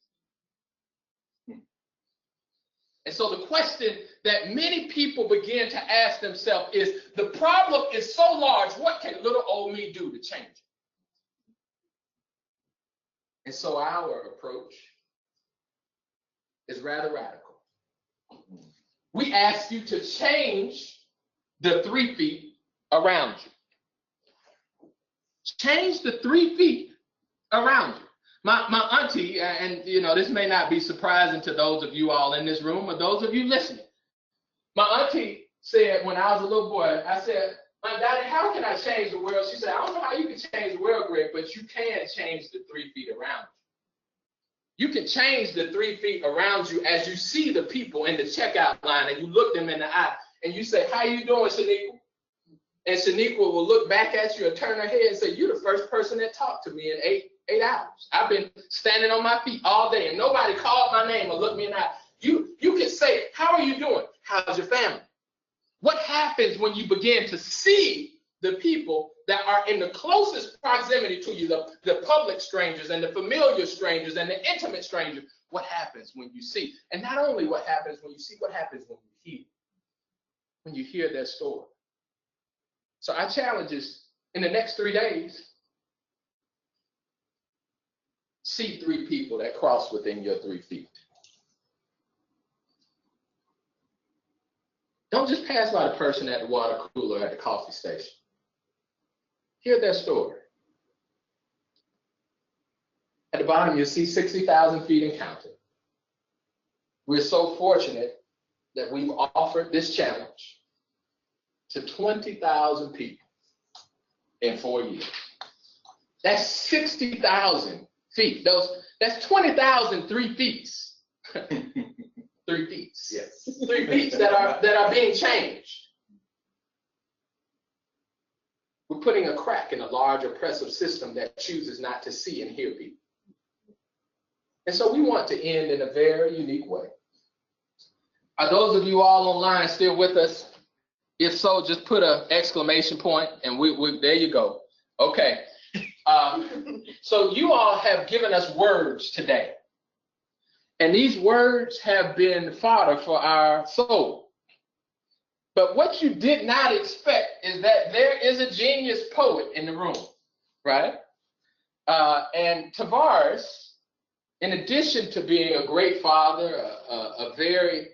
And so the question that many people begin to ask themselves is, the problem is so large, what can little old me do to change it? And so our approach is rather radical. We ask you to change the 3 feet around you. Change the 3 feet around you. My auntie, and this may not be surprising to those of you all in this room or those of you listening. My auntie said when I was a little boy, I said, "My Daddy, how can I change the world?" She said, "I don't know how you can change the world, Greg, but you can change the 3 feet around you. You can change the 3 feet around you as you see the people in the checkout line and you look them in the eye and you say, 'How you doing, Shaniqua?' And Shaniqua will look back at you and turn her head and say, 'You're the first person that talked to me in eight hours. I've been standing on my feet all day and nobody called my name or looked me in the eye.' You can say, 'How are you doing? How's your family?' What happens when you begin to see the people that are in the closest proximity to you, the public strangers and the familiar strangers and the intimate strangers? What happens when you see? And not only what happens when you see, what happens when you hear? When you hear their story. So our challenge is, in the next 3 days, see 3 people that cross within your 3 feet. Don't just pass by the person at the water cooler or at the coffee station. Hear their story. At the bottom, you'll see 60,000 feet and counting. We're so fortunate that we've offered this challenge to 20,000 people in 4 years. That's 60,000 feet. That's 20,000 3 feet. 3 feet. Yes. 3 feet that are being changed. We're putting a crack in a large oppressive system that chooses not to see and hear people. And so we want to end in a very unique way. Are those of you all online still with us? If so, just put an exclamation point and we there you go. Okay. So you all have given us words today. And these words have been fodder for our soul. But what you did not expect is that there is a genius poet in the room, right? And Tavares, in addition to being a great father, a very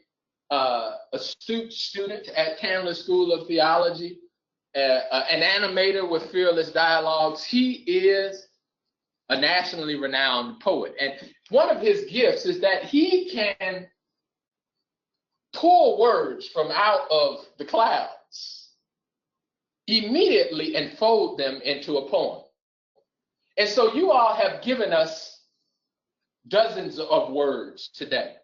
astute student at Candler School of Theology, an animator with fearless dialogues, he is a nationally renowned poet. And one of his gifts is that he can pull words from out of the clouds immediately and fold them into a poem. And so you all have given us dozens of words today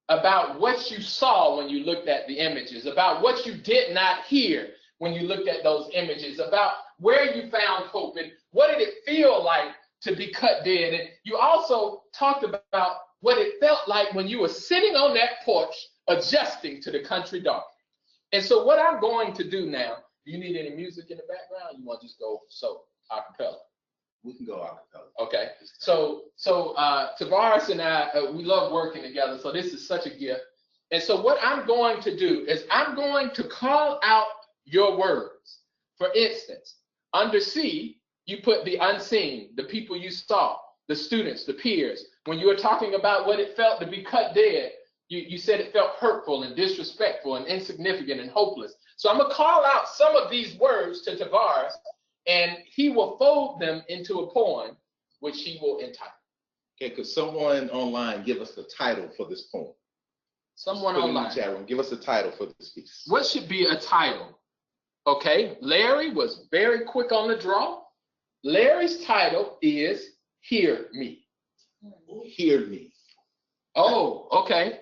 about what you saw when you looked at the images, about what you did not hear when you looked at those images, about where you found hope and what did it feel like to be cut dead. And you also talked about what it felt like when you were sitting on that porch adjusting to the country dark. And so what I'm going to do now, do you need any music in the background? You want to just go a cappella? We can go a cappella. Okay. So Tavares and I, we love working together. So this is such a gift. And so what I'm going to do is I'm going to call out your words. For instance, under C, you put the unseen, the people you saw, the students, the peers. When you were talking about what it felt to be cut dead, you said it felt hurtful and disrespectful and insignificant and hopeless. So I'm going to call out some of these words to Tavares, and he will fold them into a poem, which he will entitle. Okay, could someone online give us the title for this poem? Someone Put it in the online. chat room. Give us the title for this piece. What should be a title? Okay, Larry was very quick on the draw. Larry's title is Hear Me. Hear Me. Oh, okay.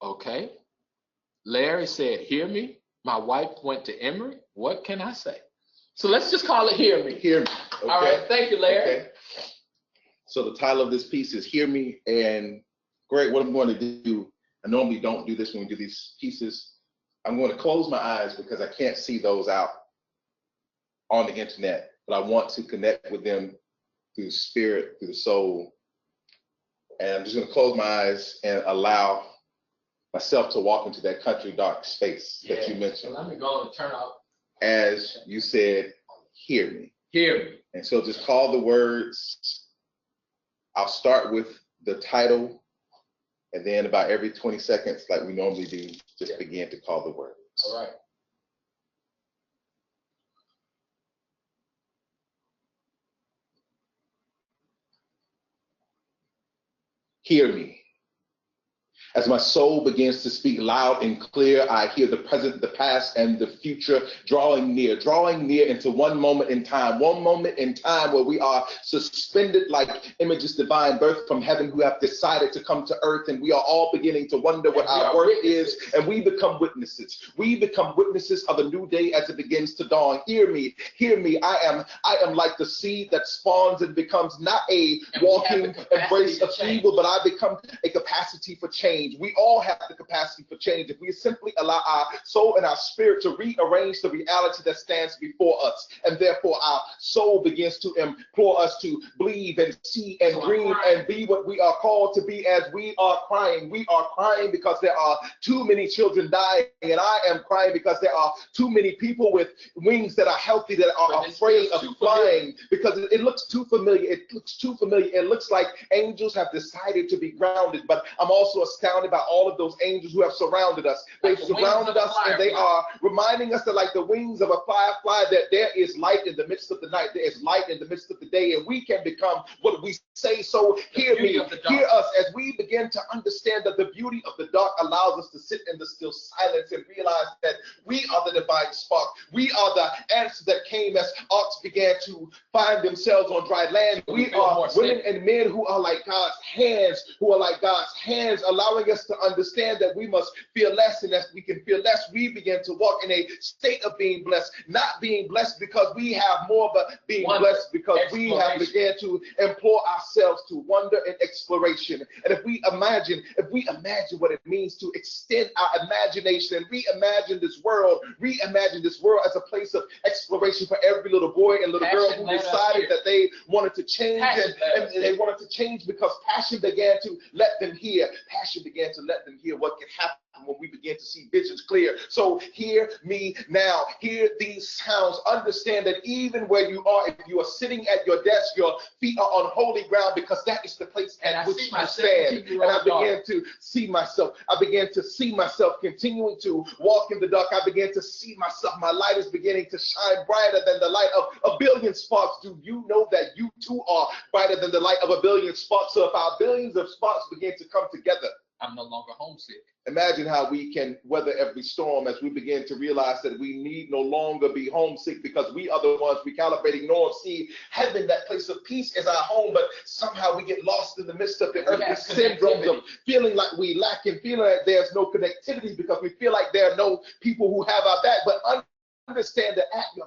Okay. Larry said, hear me. My wife went to Emory. What can I say? So let's just call it Hear Me. Hear Me. Okay. All right. Thank you, Larry. Okay. So the title of this piece is Hear Me. And Greg, what I'm going to do, I normally don't do this when we do these pieces. I'm going to close my eyes because I can't see those out on the internet, but I want to connect with them through the spirit, through the soul. And I'm just going to close my eyes and allow myself to walk into that country dark space that you mentioned. So let me go and turn off. As you said, hear me. Hear me. And so just call the words. I'll start with the title, and then about every 20 seconds, like we normally do, just begin to call the words. All right. Hear me. As my soul begins to speak loud and clear, I hear the present, the past, and the future drawing near into one moment in time where we are suspended like images divine, birth from heaven, who have decided to come to earth, and we are all beginning to wonder what our worth is, and we become witnesses. We become witnesses of a new day as it begins to dawn. Hear me. I am like the seed that spawns and becomes not a walking embrace of evil, but I become a capacity for change. We all have the capacity for change if we simply allow our soul and our spirit to rearrange the reality that stands before us. And therefore our soul begins to implore us to believe and see and dream and be what we are called to be. As we are crying. We are crying because there are too many children dying, and I am crying because there are too many people with wings that are healthy that are afraid of flying, because it looks too familiar. It looks like angels have decided to be grounded, but I'm also astounded by all of those angels who have surrounded us. They've surrounded us, and they are reminding us that, like the wings of a firefly, that there is light in the midst of the night. There is light in the midst of the day, and we can become what we say. So hear me, hear us as we begin to understand that the beauty of the dark allows us to sit in the still silence and realize that we are the divine spark. We are the answer that came as arcs began to find themselves on dry land. We are women and men who are like God's hands, allowing us to understand that we must feel less, and as we can feel less, we begin to walk in a state of being blessed, not being blessed because we have more, but being blessed because we have began to implore ourselves to wonder and exploration. And if we imagine what it means to extend our imagination and reimagine this world as a place of exploration for every little boy and little girl who decided that they wanted to change, and they wanted to change because passion began to let them hear. Passion began to let them hear what can happen when we begin to see visions clear. So hear me now. Hear these sounds. Understand that even where you are, if you are sitting at your desk, your feet are on holy ground, because that is the place at which you stand. And I began to see myself. I began to see myself continuing to walk in the dark. I began to see myself. My light is beginning to shine brighter than the light of a billion sparks. Do you know that you too are brighter than the light of a billion sparks? So if our billions of sparks begin to come together, I'm no longer homesick. Imagine how we can weather every storm as we begin to realize that we need no longer be homesick, because we are the ones recalibrating north. See, heaven, that place of peace, is our home, but somehow we get lost in the midst of the earthly syndromes of feeling like we lack and feeling like there's no connectivity because we feel like there are no people who have our back. But understand that at your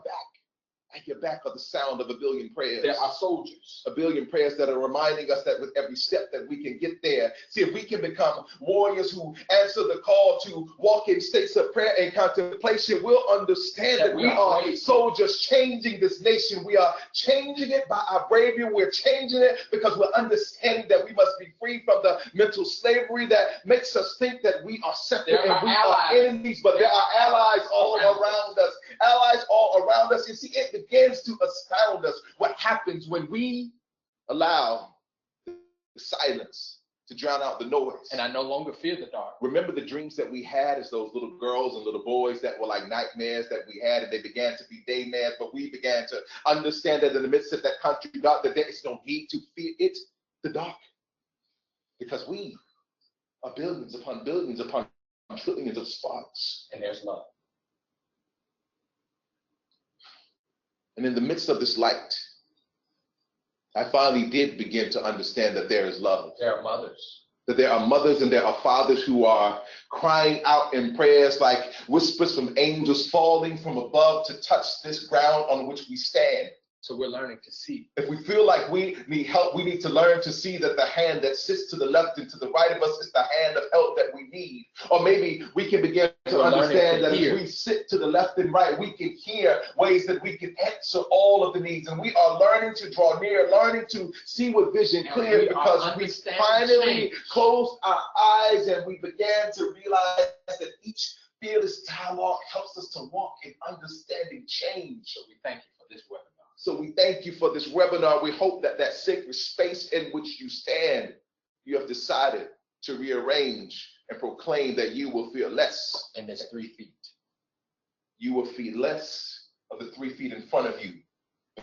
back are the sound of a billion prayers. There are soldiers. A billion prayers that are reminding us that with every step that we can get there. See, if we can become warriors who answer the call to walk in states of prayer and contemplation, we'll understand that we are soldiers changing this nation. We are changing it by our bravery. We're changing it because we're understanding that we must be free from the mental slavery that makes us think that we are separate and we are enemies, but there are allies all around us. Allies all around us. You see, it begins to astound us what happens when we allow the silence to drown out the noise. And I no longer fear the dark. Remember the dreams that we had as those little girls and little boys that were like nightmares that we had, and they began to be daymares, but we began to understand that in the midst of that country dark, that there is no need to fear it, the dark, because we are billions upon trillions of sparks. And there's love. And in the midst of this light, I finally did begin to understand that there is love. There are mothers. That there are mothers and there are fathers who are crying out in prayers like whispers from angels falling from above to touch this ground on which we stand. So we're learning to see. If we feel like we need help, we need to learn to see that the hand that sits to the left and to the right of us is the hand of help that we need. Or maybe we can begin to understand that if we sit to the left and right, we can hear ways that we can answer all of the needs. And we are learning to draw near, learning to see with vision clear, because we finally closed our eyes and we began to realize that each fearless dialogue helps us to walk in understanding change. So we thank you for this webinar. So we thank you for this webinar. We hope that that sacred space in which you stand, you have decided to rearrange and proclaim that you will feel less. And there's 3 feet. You will feel less of the 3 feet in front of you,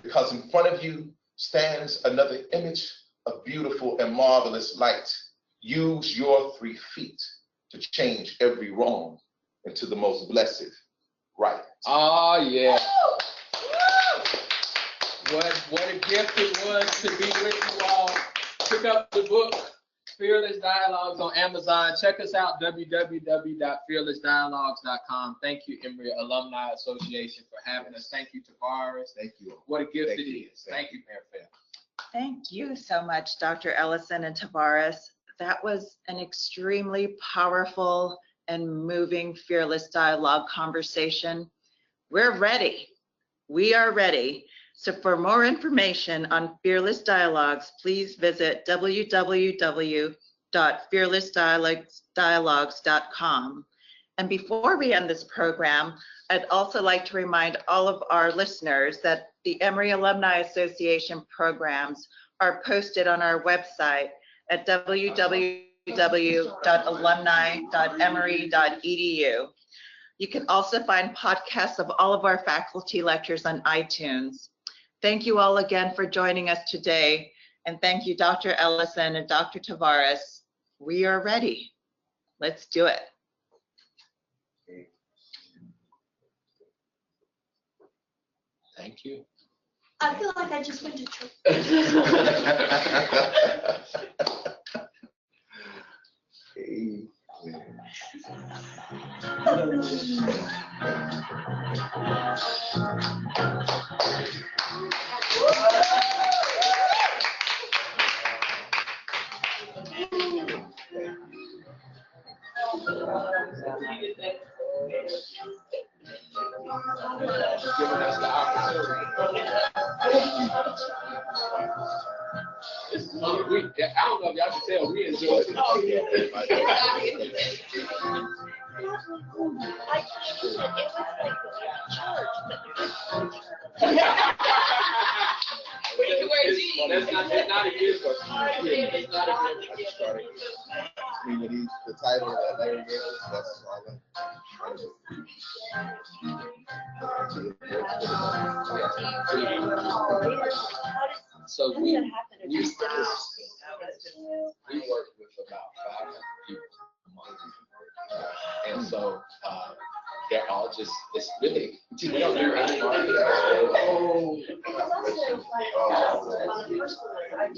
because in front of you stands another image of beautiful and marvelous light. Use your 3 feet to change every wrong into the most blessed right. Oh, yeah. What a gift it was to be with you all. Pick up the book, Fearless Dialogues, on Amazon. Check us out, www.fearlessdialogues.com. Thank you, Emory Alumni Association, for having us. Thank you, Tavares. Thank you. What a gift Thank it you. is. Thank you, Mayor Fair. Thank you so much, Dr. Ellison and Tavares. That was an extremely powerful and moving Fearless Dialogue conversation. We're ready. We are ready. So for more information on Fearless Dialogues, please visit www.fearlessdialogues.com. And before we end this program, I'd also like to remind all of our listeners that the Emory Alumni Association programs are posted on our website at www.alumni.emory.edu. You can also find podcasts of all of our faculty lectures on iTunes. Thank you all again for joining us today. And thank you, Dr. Ellison and Dr. Tavares. We are ready. Let's do it. Thank you. I feel like I just went to church. Giving us the opportunity. I don't know if y'all can tell, we enjoy it. I just it was like church, but That's not a good question. It's not a good question. The title that Larry gave us, that's all that. So we work with about 500 people a month. And so they're all just, it's really, we don't do any marketing. it's also like